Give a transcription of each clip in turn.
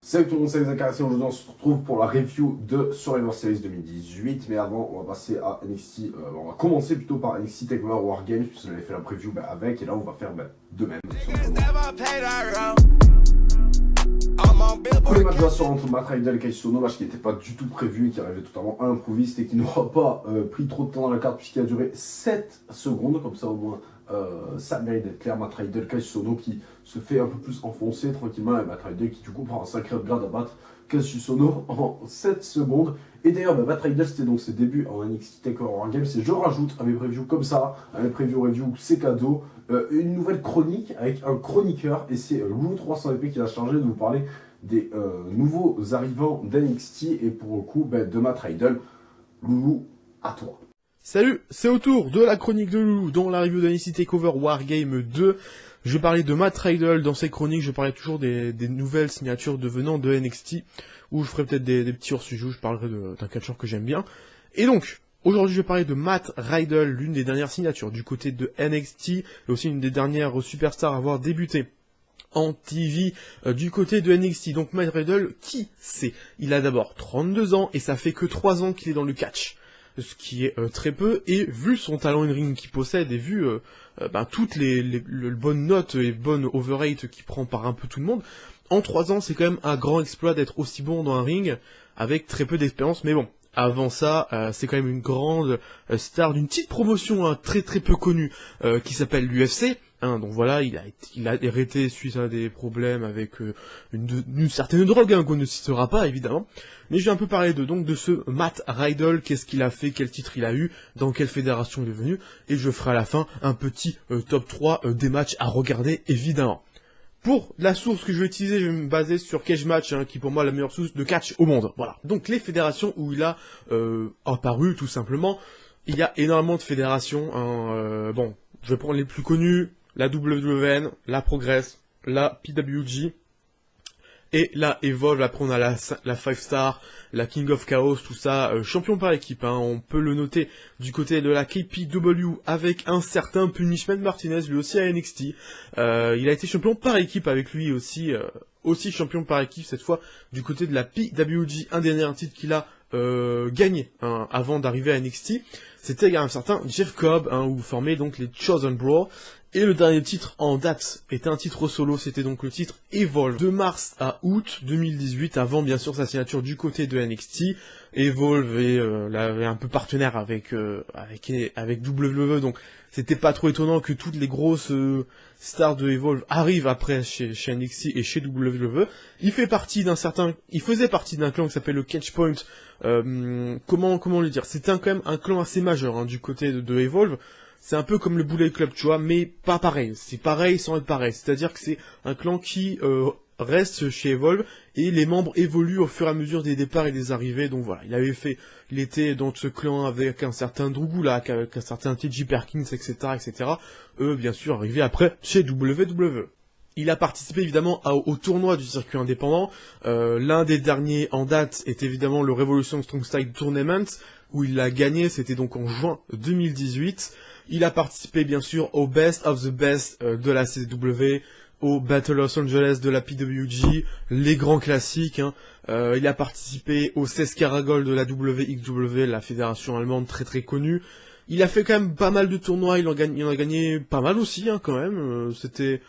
Salut tout le monde, c'est Zachary, aujourd'hui on se retrouve pour la review de Survivor Series 2018, mais avant on va passer à NXT, on va commencer plutôt par NXT TakeOver Wargames, puisque j'avais fait la preview avec, et là on va faire de même. Premier match de la soirée entre Matt Riddle et Kaiji Sono, match qui n'était pas du tout prévu et qui arrivait totalement à l'improviste et qui n'aura pas pris trop de temps dans la carte puisqu'il a duré 7 secondes, comme ça au moins ça mérite d'être clair. Matt Riddle, Kaiji Sono qui se fait un peu plus enfoncer tranquillement et Matt Riddle qui du coup prend un sacré upgrade à battre Kaiji Sono en 7 secondes. Et d'ailleurs, Matt Riddle c'était donc ses débuts en NXT TakeOver Wargames et je rajoute à mes previews comme ça, à mes previews review, c'est cadeau, une nouvelle chronique avec un chroniqueur et c'est Loulou 300 épée qui a chargé de vous parler des nouveaux arrivants d'NXT et pour le coup de Matt Riddle. Loulou, à toi. Salut, c'est au tour de la chronique de Loulou dans la review d'NXT TakeOver Wargame 2. Je parlais de Matt Riddle dans ces chroniques, je parlais toujours des nouvelles signatures devenant de NXT, où je ferai peut-être des petits hors-sujets où je parlerai d'un catcheur que j'aime bien. Et donc, aujourd'hui je vais parler de Matt Riddle, l'une des dernières signatures du côté de NXT, et aussi une des dernières superstars à avoir débuté en TV du côté de NXT. Donc Matt Riddle, qui c'est? Il a d'abord 32 ans et ça fait que 3 ans qu'il est dans le catch. Ce qui est très peu, et vu son talent in-ring qu'il possède, et vu toutes les bonnes notes et bonnes overrate qu'il prend par un peu tout le monde, en 3 ans c'est quand même un grand exploit d'être aussi bon dans un ring, avec très peu d'expérience, mais bon, avant ça, c'est quand même une grande star d'une petite promotion très très peu connue, qui s'appelle l'UFC. Donc voilà, il a arrêté suite à des problèmes avec une certaine drogue qu'on ne citera pas évidemment. Mais je vais un peu parler de ce Matt Riddle, qu'est-ce qu'il a fait, quel titre il a eu, dans quelle fédération il est venu, et je ferai à la fin un petit top 3 des matchs à regarder évidemment. Pour la source que je vais utiliser, je vais me baser sur Cage Match, qui est pour moi la meilleure source de catch au monde. Voilà. Donc les fédérations où il a apparu tout simplement, il y a énormément de fédérations. Bon, je vais prendre les plus connues. La WWN, la Progress, la PWG, et la Evolve. Après on a la 5 Star, la King of Chaos, tout ça, champion par équipe, on peut le noter du côté de la KPW avec un certain Punishment Martinez, lui aussi à NXT. Il a été champion par équipe avec lui aussi, champion par équipe cette fois du côté de la PWG, un dernier titre qu'il a gagné avant d'arriver à NXT. C'était un certain Jeff Cobb, où formait donc les Chosen Bro. Et le dernier titre en date était un titre solo, c'était donc le titre Evolve, de mars à août 2018, avant bien sûr sa signature du côté de NXT. Evolve est un peu partenaire avec WWE, donc c'était pas trop étonnant que toutes les grosses stars de Evolve arrivent après chez NXT et chez WWE. Il faisait partie d'un clan qui s'appelle le Catchpoint. Comment le dire, c'était quand même un clan assez majeur du côté de Evolve. C'est un peu comme le Bullet Club, tu vois, mais pas pareil. C'est pareil sans être pareil. C'est-à-dire que c'est un clan qui reste chez Evolve et les membres évoluent au fur et à mesure des départs et des arrivées. Donc voilà, il était dans ce clan avec un certain Drew Gulak, avec un certain TJ Perkins, etc., etc. Eux, bien sûr, arrivés après chez WWE. Il a participé évidemment au tournoi du circuit indépendant. L'un des derniers en date est évidemment le Revolution Strong Style Tournament, où il l'a gagné, c'était donc en juin 2018. Il a participé bien sûr au Best of the Best de la CW, au Battle Los Angeles de la PWG, les grands classiques. Il a participé au Sescaragol de la WXW, la fédération allemande très très connue. Il a fait quand même pas mal de tournois, il en a gagné pas mal aussi quand même, c'était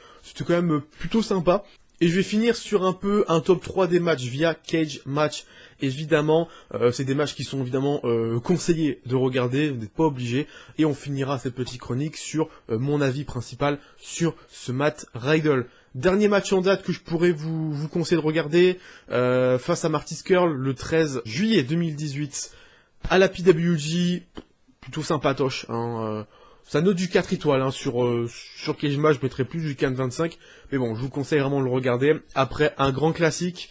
quand même plutôt sympa. Et je vais finir sur un top 3 des matchs via Cage Match. Évidemment, c'est des matchs qui sont évidemment conseillés de regarder, vous n'êtes pas obligés. Et on finira cette petite chronique sur mon avis principal sur ce Matt Riddle. Dernier match en date que je pourrais vous conseiller de regarder, face à Marty Scurll, le 13 juillet 2018, à la PWG, plutôt sympatoche, ça note du 4 étoiles, sur Cage Match, je mettrais plus du 4,25, mais bon, je vous conseille vraiment de le regarder. Après, un grand classique,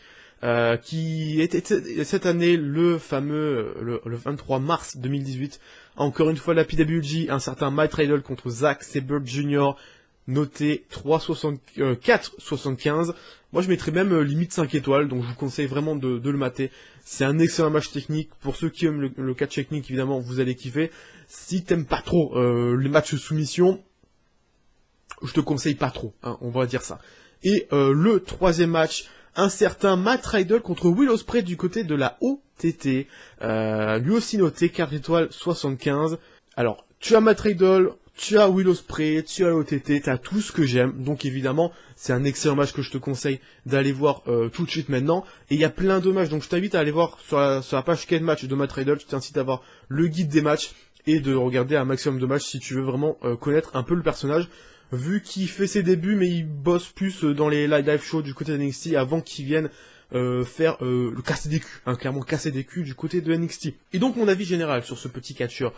qui était cette année le fameux, le 23 mars 2018, encore une fois la PWG, un certain Matt Riddle contre Zack Sabre Jr., noté 4,75. Moi je mettrais même limite 5 étoiles, donc je vous conseille vraiment de le mater. C'est un excellent match technique. Pour ceux qui aiment le catch technique, évidemment, vous allez kiffer. Si t'aimes pas trop les matchs soumission, je te conseille pas trop, on va dire ça. Et le troisième match, un certain Matt Riddle contre Will Ospreay du côté de la OTT. Lui aussi noté 4 étoiles 75. Alors, tu as Matt Riddle, tu as Will Ospreay, tu as l'OTT, tu as tout ce que j'aime. Donc évidemment, c'est un excellent match que je te conseille d'aller voir tout de suite maintenant. Et il y a plein de matchs, donc je t'invite à aller voir sur la page Quel match de Matt Riddle. Je t'incite à voir le guide des matchs et de regarder un maximum de matchs si tu veux vraiment connaître un peu le personnage. Vu qu'il fait ses débuts, mais il bosse plus dans les live shows du côté de NXT avant qu'il vienne faire le casser des culs, hein, clairement casser des culs du côté de NXT. Et donc mon avis général sur ce petit catcheur,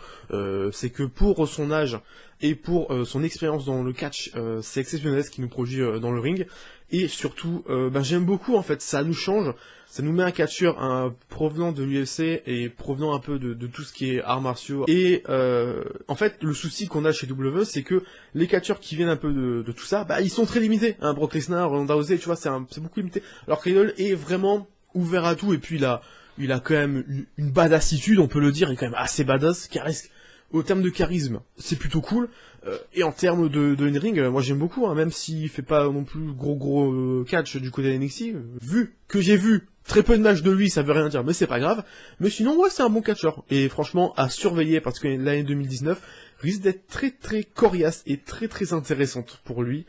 c'est que pour son âge et pour son expérience dans le catch, c'est exceptionnel ce qu'il nous produit dans le ring. Et surtout, j'aime beaucoup en fait, ça nous change, ça nous met un catcheur provenant de l'UFC et provenant un peu de tout ce qui est arts martiaux. Et en fait, le souci qu'on a chez WWE, c'est que les catcheurs qui viennent un peu de tout ça, ils sont très limités. Hein, Brock Lesnar, Ronda Rousey, tu vois, c'est beaucoup limité. Alors que Riddle est vraiment ouvert à tout et puis il a quand même une badassitude, on peut le dire, il est quand même assez badass, au terme de charisme, c'est plutôt cool. Et en termes de in-ring, moi j'aime beaucoup, hein, même s'il fait pas non plus gros catch du côté de NXT. Vu que j'ai vu très peu de matchs de lui, ça veut rien dire, mais c'est pas grave. Mais sinon, ouais, c'est un bon catcheur. Et franchement, à surveiller, parce que l'année 2019 risque d'être très très coriace et très très intéressante pour lui.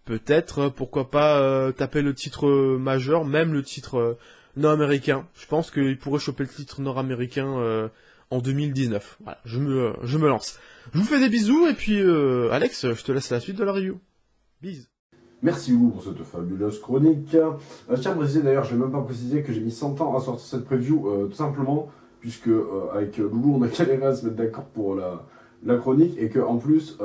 Peut-être, pourquoi pas taper le titre majeur, même le titre nord-américain. Je pense qu'il pourrait choper le titre nord-américain en 2019. Voilà, je me lance. Je vous fais des bisous, et puis Alex, je te laisse la suite de la review. Bisous. Merci Hugo pour cette fabuleuse chronique. Je tiens à préciser d'ailleurs, je n'ai même pas précisé que j'ai mis 100 ans à sortir cette preview, tout simplement, puisque avec Loulou on a galéré à se mettre d'accord pour la chronique, et que en plus,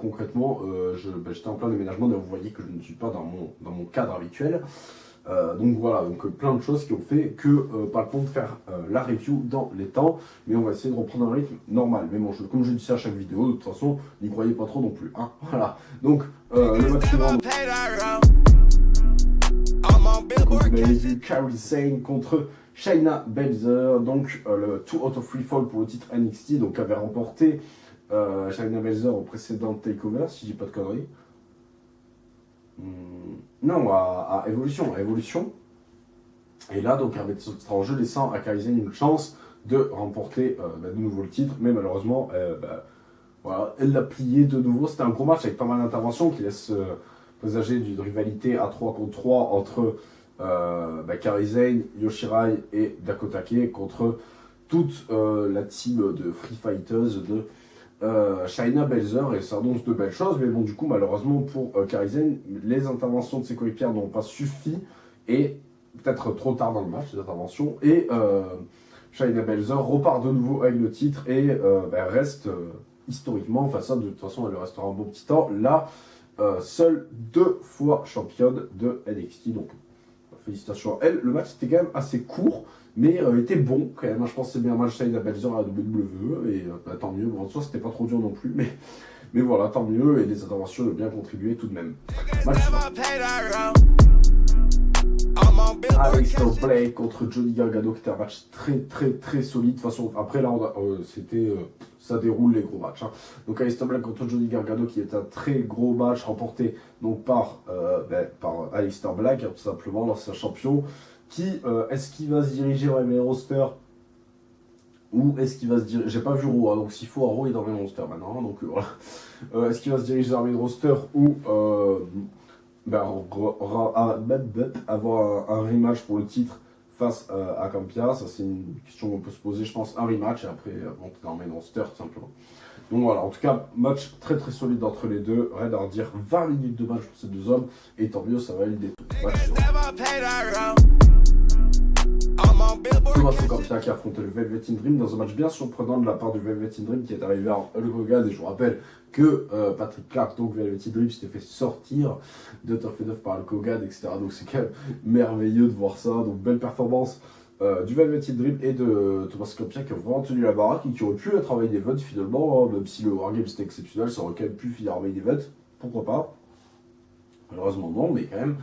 concrètement, j'étais en plein déménagement, et vous voyez que je ne suis pas dans mon cadre habituel. Donc voilà, plein de choses qui ont fait que pas le temps de faire la review dans les temps, mais on va essayer de reprendre un rythme normal. Mais bon, comme je dis ça à chaque vidéo, de toute façon, n'y croyez pas trop non plus. Hein, voilà. Donc le match suivant. Donc vous avez vu Kairi Sane contre Shayna Baszler, donc le 2 out of 3 fall pour le titre NXT, donc avait remporté Shayna Baszler au précédent takeover, si je dis pas de conneries. Non, à Evolution. Et là, donc, avec ce en jeu, laissant à Kairi Sane une chance de remporter de nouveau le titre. Mais malheureusement, voilà, elle l'a plié de nouveau. C'était un gros match avec pas mal d'interventions qui laisse présager d'une rivalité à 3 contre 3 entre Kairi Sane, Yoshirai et Dakota Kai contre toute la team de Free Fighters de Shayna Baszler, et ça annonce de belles choses, mais bon, du coup, malheureusement pour Kairi Sane, les interventions de ses coéquipières n'ont pas suffi, et peut-être trop tard dans le match, les interventions, et Shayna Baszler repart de nouveau avec le titre et reste historiquement, enfin ça, de toute façon, elle restera un bon petit temps, là, seule 2 fois championne de NXT, donc félicitations à elle. Le match était quand même assez court, mais était bon quand même. Je pense que c'est bien un match Shayna Baszler à la WWE, et tant mieux. Bon, en soi, c'était pas trop dur non plus, mais voilà, tant mieux, et les interventions ont bien contribué tout de même. Aleister Black contre Johnny Gargano, qui était un match très solide. De toute façon, après là, ça déroule les gros matchs. Hein. Donc Aleister Black contre Johnny Gargano, qui est un très gros match remporté donc par Aleister Black, hein, tout simplement, l'ancien champion. Qui est-ce qu'il va se diriger vers les roster, ou est-ce qu'il va se diriger, j'ai pas vu Raw, hein, donc s'il faut, Raw est dans le main roster maintenant, hein, donc voilà. Est-ce qu'il va se diriger vers le main roster, ou avoir un rematch pour le titre face à Campia? Ça, c'est une question qu'on peut se poser, je pense. Un rematch, et après monter dans le main roster tout simplement. Donc voilà, en tout cas, match très solide entre les deux. Rien à redire, 20 minutes de match pour ces deux hommes, et tant mieux, ça va valider tout. Thomas Campia qui a affronté le Velvet in Dream dans un match bien surprenant de la part du Velvet in Dream, qui est arrivé en Hulk Hogan. Et je vous rappelle que Patrick Clark, donc Velvet in Dream, s'était fait sortir de Tough Enough par Hulk Hogan, etc. Donc c'est quand même merveilleux de voir ça. Donc belle performance du Velvet in Dream et de Thomas Campia, qui ont vraiment tenu la baraque et qui aurait pu être en main event finalement, hein, même si le Wargame c'était exceptionnel, ça aurait quand même pu finir en main event, pourquoi pas. Malheureusement non, mais quand même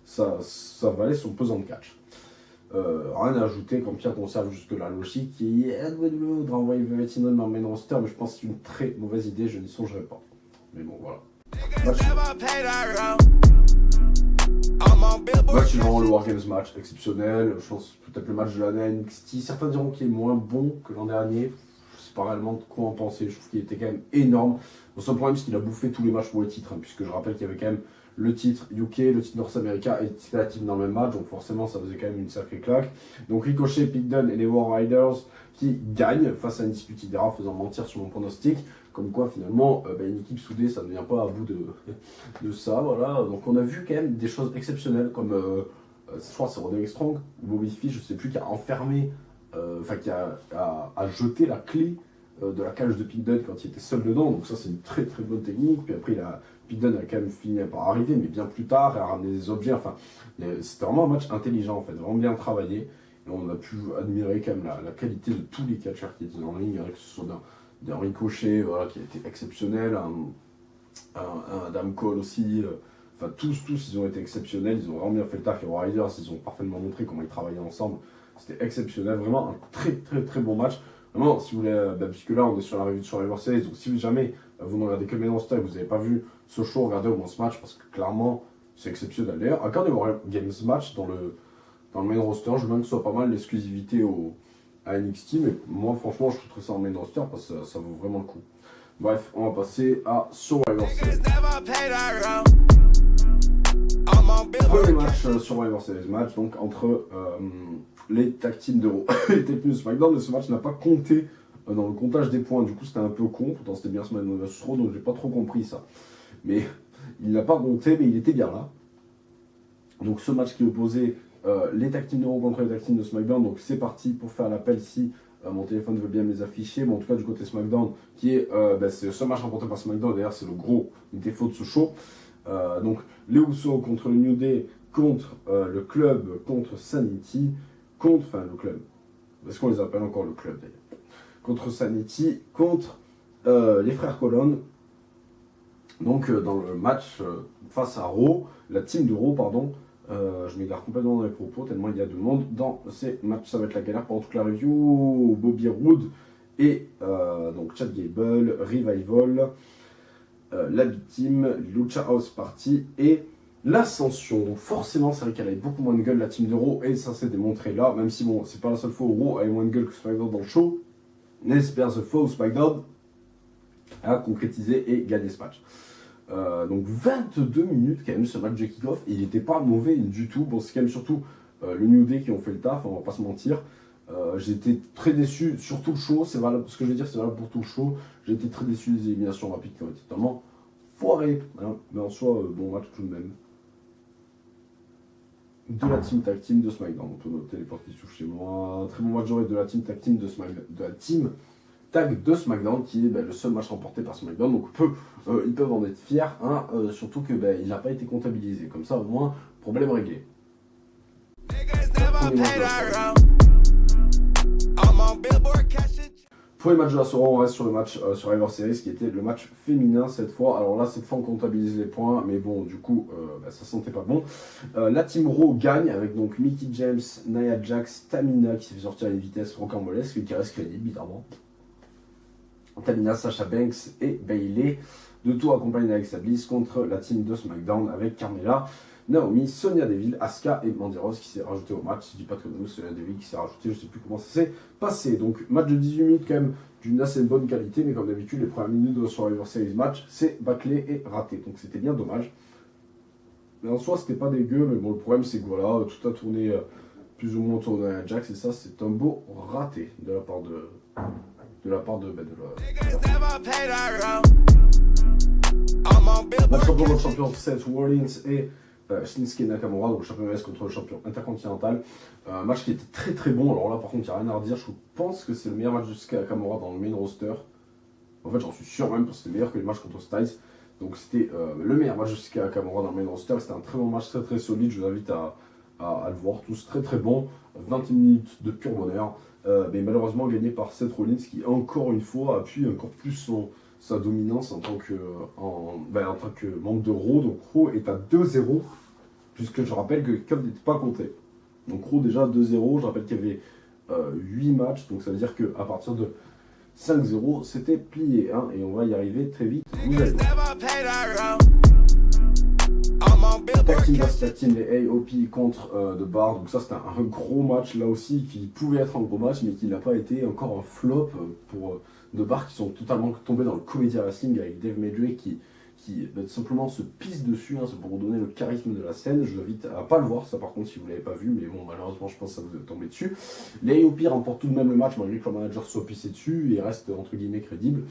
ça valait son pesant de catch. Rien à ajouter, Campia conserve jusque la logique qui est de renvoyer Velvet in Dream en main roster, mais je pense que c'est une très mauvaise idée, je n'y songerai pas. Mais bon, voilà. Match suivant, le Wargames match exceptionnel. Je pense peut-être le match de l'année NXT. Certains diront qu'il est moins bon que l'an dernier. Je sais pas réellement de quoi en penser. Je trouve qu'il était quand même énorme. Le seul problème, c'est qu'il a bouffé tous les matchs pour les titres, puisque je rappelle qu'il y avait quand même le titre UK, le titre North America et le titre Team dans le même match. Donc forcément, ça faisait quand même une sacrée claque. Donc Ricochet, Pete Dunne et les War Riders qui gagnent face à une Undisputed Era, faisant mentir sur mon pronostic. Comme quoi, finalement, une équipe soudée, ça ne vient pas à bout de ça. Voilà. Donc on a vu quand même des choses exceptionnelles, comme je crois que c'est Roderick Strong ou Bobby Fish, je sais plus, qui a enfermé, qui a jeté la clé de la cage de Pete Dunne quand il était seul dedans. Donc ça, c'est une très très bonne technique. Puis après, Pete Dunne a quand même fini par arriver, mais bien plus tard, et a ramené des objets. Enfin, c'était vraiment un match intelligent, en fait, vraiment bien travaillé. Et on a pu admirer quand même la qualité de tous les catcheurs qui étaient dans la ligne, que ce soit d'un Ricochet, voilà, qui a été exceptionnel, un Adam Cole aussi. Enfin, tous, ils ont été exceptionnels. Ils ont vraiment bien fait le taf. Les Riders, ils ont parfaitement montré comment ils travaillaient ensemble. C'était exceptionnel. Vraiment un très, très, très bon match. Vraiment, si vous voulez, puisque là, on est sur la revue de Survivor Series. Donc, si jamais vous ne regardez que le main roster et que vous n'avez pas vu ce show, regardez au moins ce match parce que clairement, c'est exceptionnel. D'ailleurs, regardez War Games match dans le main roster. Je veux bien que ce soit pas mal l'exclusivité à NXT, mais moi, franchement, je trouve ça en main roster parce que ça vaut vraiment le coup. Bref, on va passer à Survivor Series. Premier match Survivor Series match, donc entre les tag teams d'Euro et les tag teams de SmackDown, mais ce match n'a pas compté dans le comptage des points, du coup c'était un peu con, pourtant c'était bien SmackDown vs Raw, donc j'ai pas trop compris ça. Mais il n'a pas compté, mais il était bien là. Donc ce match qui opposait les tag teams d'Euro contre les tag teams de SmackDown, donc c'est parti pour faire l'appel si mon téléphone veut bien me les afficher, mais en tout cas du côté SmackDown, qui est c'est le seul match remporté par SmackDown, d'ailleurs c'est le gros défaut de ce show. Donc les Usos contre le New Day, contre le club, contre Sanity, enfin le club, est-ce qu'on les appelle encore le club d'ailleurs, contre Sanity, contre les frères Colon. Donc dans le match face à Raw, la team de Raw, pardon, je m'égare complètement dans les propos tellement il y a de monde dans ces matchs, ça va être la galère pendant toute la review. Bobby Roode et donc Chad Gable, Revival, la Big Team, Lucha House Party et l'Ascension. Donc forcément, c'est vrai qu'elle avait beaucoup moins de gueule, la team de Raw, et ça s'est démontré là, même si bon, c'est pas la seule fois où Raw avait moins de gueule que SmackDown dans le show, mais c'est bien cette fois où SmackDown a concrétisé et gagné ce match. Donc 22 minutes quand même ce match de kick-off, et il n'était pas mauvais du tout. Bon, c'est quand même surtout le New Day qui ont fait le taf, on va pas se mentir. J'ai été très déçu sur tout le show, c'est valable, ce que je veux dire c'est valable pour tout le show. J'ai été très déçu des éliminations rapides qui ont été totalement foirées, hein. Mais en soi, bon match tout de même. De la team tag team de SmackDown, on peut noter les parties sous chez moi. Très bon match de la team tag team de SmackDown, de la team tag de SmackDown, qui est le seul match remporté par SmackDown, donc ils peuvent en être fiers, hein, surtout que il n'a pas été comptabilisé, comme ça au moins, problème réglé. Pour les matchs de la soirée, on reste sur le match Survivor Series, qui était le match féminin cette fois. Alors là, cette fois, on comptabilise les points, mais bon, du coup, ça sentait pas bon. La Team Raw gagne avec donc Mickie James, Nia Jax, Tamina qui s'est fait sortir à une vitesse rocambolesque, qui reste crédible, évidemment. Tamina, Sasha Banks et Bayley, de tout accompagné d'Alexa Bliss contre la team de SmackDown avec Carmella, Naomi, Sonya Deville, Asuka et Mandy Rose qui s'est rajouté au match. Si je dis pas de conneries, Sonya Deville qui s'est rajouté, je sais plus comment ça s'est passé. Donc match de 18 minutes quand même d'une assez bonne qualité, mais comme d'habitude les premières minutes de Survivor Series match c'est bâclé et raté, donc c'était bien dommage. Mais en soi c'était pas dégueu, mais bon le problème c'est que voilà, tout a tourné plus ou moins autour de Nia Jax, et ça c'est un beau raté de la part de match champion contre champion Seth Rollins et Shinsuke Nakamura, donc champion US contre le champion intercontinental. Match qui était très très bon. Alors là par contre il n'y a rien à redire, je pense que c'est le meilleur match de Shinsuke Nakamura dans le main roster. En fait j'en suis sûr même, parce que c'était meilleur que les matchs contre Styles. Donc c'était le meilleur match de Shinsuke Nakamura dans le main roster. C'était un très bon match, très très solide, je vous invite à le voir, tous très très bon. 20 minutes de pur bonheur. Mais malheureusement gagné par Seth Rollins, qui encore une fois appuie encore plus sa dominance en tant que membre de Raw. Donc Raw est à 2-0, puisque je rappelle que le cup n'était pas compté. Donc Raw déjà 2-0, je rappelle qu'il y avait 8 matchs, donc ça veut dire qu'à partir de 5-0 c'était plié, hein, et on va y arriver très vite, vous allez voir. Tag Team vs Tag Team, les AOP contre The Bar. Donc ça c'était un gros match là aussi qui pouvait être un gros match mais qui n'a pas été encore un flop pour The Bar qui sont totalement tombés dans le comedy wrestling avec Dave Maduay qui tout simplement se pisse dessus, hein, c'est pour vous donner le charisme de la scène. Je vous invite à pas le voir ça par contre si vous l'avez pas vu, mais bon malheureusement je pense que ça vous est tombé dessus. Les AOP remportent tout de même le match malgré que leur manager soit pissé dessus et reste entre guillemets crédible.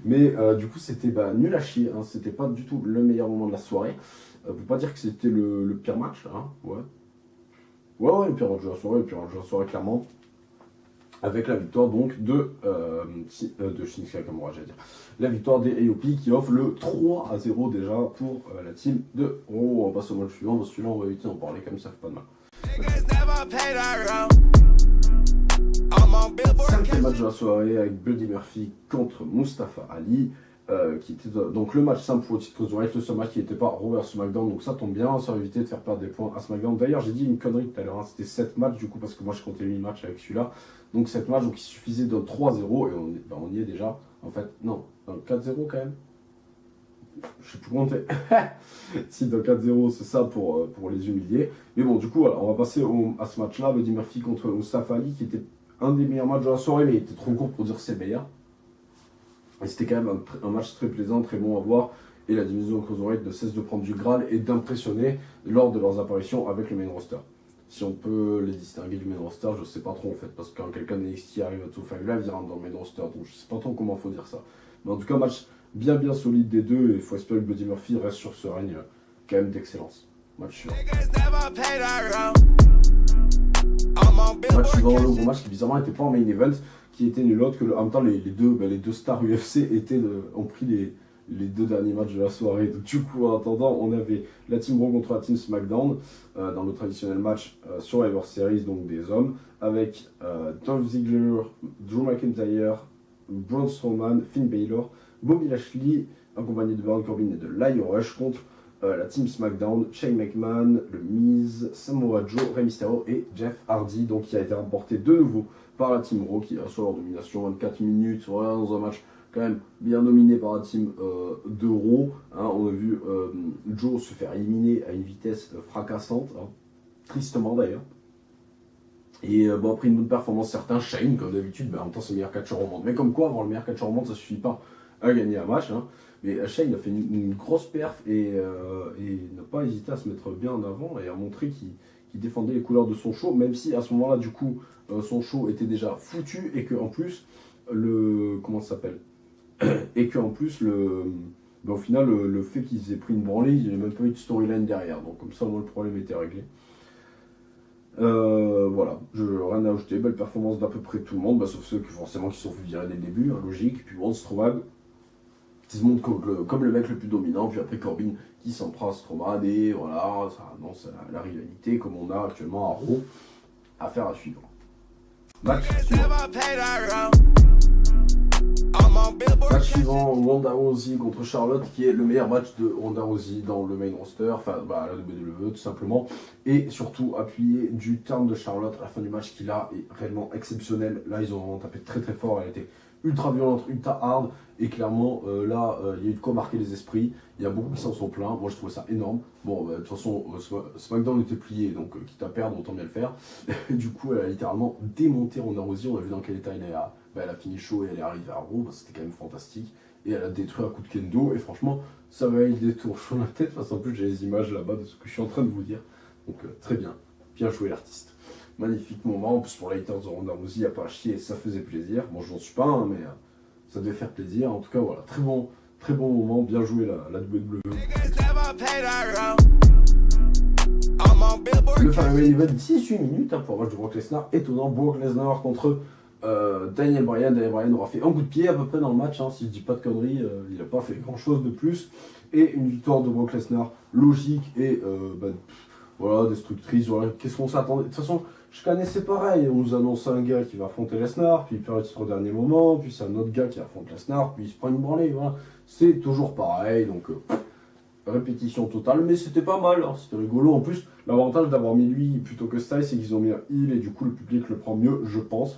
Mais du coup c'était nul à chier, hein, c'était pas du tout le meilleur moment de la soirée. On peut pas dire que c'était le pire match, hein, ouais, le pire match de la soirée, clairement. Avec la victoire donc de Shinsuke Nakamura, j'allais dire. La victoire des AOP qui offre le 3-0 déjà pour la team de... Oh, on passe au match suivant, parce que celui-là on va éviter d'en parler comme ça fait pas de mal. Cinquième match de la soirée avec Buddy Murphy contre Mustafa Ali. Qui était donc le match simple pour le titre Cruiserweight, le seul match qui n'était pas Raw vs SmackDown, donc ça tombe bien, ça va éviter de faire perdre des points à SmackDown. D'ailleurs, j'ai dit une connerie tout à l'heure, hein, c'était 7 matchs du coup, parce que moi je comptais 8 matchs avec celui-là, donc 7 matchs, donc il suffisait de 3-0, et on y est déjà, en fait, non, 4-0 quand même, je sais plus compter, si dans 4-0 c'est ça pour les humilier, mais bon, du coup, voilà, on va passer à ce match-là, Buddy Murphy contre Mustafa Ali, qui était un des meilleurs matchs de la soirée, mais il était trop court pour dire que c'est le meilleur. Et c'était quand même un match très plaisant, très bon à voir. Et la division Cruiserweight ne cesse de prendre du Graal et d'impressionner lors de leurs apparitions avec le main roster. Si on peut les distinguer du main roster, je ne sais pas trop en fait. Parce que quand quelqu'un de NXT arrive à tout faire live, il rentre dans le main roster. Donc je ne sais pas trop comment il faut dire ça. Mais en tout cas, match bien solide des deux. Et il faut espérer que Buddy Murphy reste sur ce règne quand même d'excellence. Match suivant. Match suivant, le gros match qui bizarrement n'était pas en main event, qui était nul autre que en même temps les deux stars UFC ont pris les deux derniers matchs de la soirée. Donc, du coup, en attendant, on avait la Team Raw contre la Team SmackDown dans le traditionnel match Survivor Series, donc des hommes, avec Dolph Ziggler, Drew McIntyre, Braun Strowman, Finn Balor, Bobby Lashley, accompagné de Baron Corbin et de Lio Rush contre la Team SmackDown, Shane McMahon, le Miz, Samoa Joe, Rey Mysterio et Jeff Hardy, donc qui a été remporté de nouveau par la Team Raw qui assure leur domination 24 minutes, voilà, dans un match quand même bien dominé par la Team de Raw. Hein, on a vu Joe se faire éliminer à une vitesse fracassante, hein, tristement d'ailleurs. Et après une bonne performance, certains Shane, comme d'habitude, en même temps c'est le meilleur catcheur au monde. Mais comme quoi, avoir le meilleur catcheur au monde, ça suffit pas à gagner un match. Hein. Mais Shane a fait une grosse perf et n'a pas hésité à se mettre bien en avant et à montrer qu'il défendait les couleurs de son show, même si à ce moment-là, du coup, son show était déjà foutu et que en plus, comment ça s'appelle et que en plus, au final, le fait qu'ils aient pris une branlée, il n'y a même pas eu de storyline derrière. Donc comme ça, au moins, le problème était réglé. Voilà, rien à ajouter, belle performance d'à peu près tout le monde, sauf ceux qui forcément qui sont fait virer dès le début, hein, logique, puis Braun Strowman qui se montre comme le mec le plus dominant, puis après Corbin qui s'en prend à Strowman, et voilà, ça annonce la rivalité comme on a actuellement à Raw, affaire à suivre. Match suivant, Ronda Rousey contre Charlotte, qui est le meilleur match de Ronda Rousey dans le main roster, enfin la WWE tout simplement, et surtout appuyé du turn de Charlotte à la fin du match qui là est réellement exceptionnel. Là ils ont vraiment tapé très fort, elle était ultra violente, ultra hard, et clairement là il y a eu de quoi marquer les esprits. Il y a beaucoup qui s'en sont plaints, moi je trouvais ça énorme. Bon de toute façon SmackDown était plié, donc quitte à perdre autant bien le faire. Du coup elle a littéralement démonté Ronda Rousey, on a vu dans quel état elle a fini chaud et elle est arrivée à Raw, c'était quand même fantastique. Et elle a détruit un coup de kendo, et franchement, ça m'a eu des tours sur la tête, parce qu'en plus j'ai les images là-bas de ce que je suis en train de vous dire. Donc très bien joué l'artiste. Magnifique moment, en plus pour les haters de Ronda Rousey, il n'y a pas à chier, ça faisait plaisir. Bon, je n'en suis pas un, mais ça devait faire plaisir. En tout cas, voilà, très bon moment, bien joué la WWE. Le fameux main event 18 minutes pour un match de Brock Lesnar, étonnant, Brock Lesnar contre Daniel Bryan. Daniel Bryan aura fait un coup de pied à peu près dans le match, hein, si je dis pas de conneries, il n'a pas fait grand chose de plus. Et une victoire de Brock Lesnar logique et voilà, destructrice. Voilà. Qu'est-ce qu'on s'attendait? De toute façon, je connaissais pareil, on nous annonce un gars qui va affronter Lesnar, puis il perd le titre au dernier moment, puis c'est un autre gars qui affronte Lesnar, puis il se prend une branlée. Voilà. C'est toujours pareil, donc répétition totale, mais c'était pas mal, hein, c'était rigolo. En plus, l'avantage d'avoir mis lui plutôt que Styles, c'est qu'ils ont mis un heel et du coup le public le prend mieux, je pense.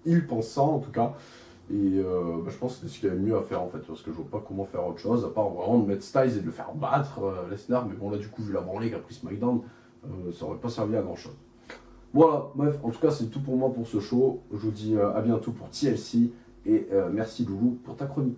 Il pense ça en tout cas. Et je pense que c'est ce qu'il y avait mieux à faire en fait, parce que je vois pas comment faire autre chose, à part vraiment de mettre Styles et de le faire battre Lesnar, mais bon là du coup vu la branlée qu'a pris SmackDown, ça aurait pas servi à grand chose. Voilà, bref, en tout cas c'est tout pour moi pour ce show, je vous dis à bientôt pour TLC, et merci Loulou pour ta chronique.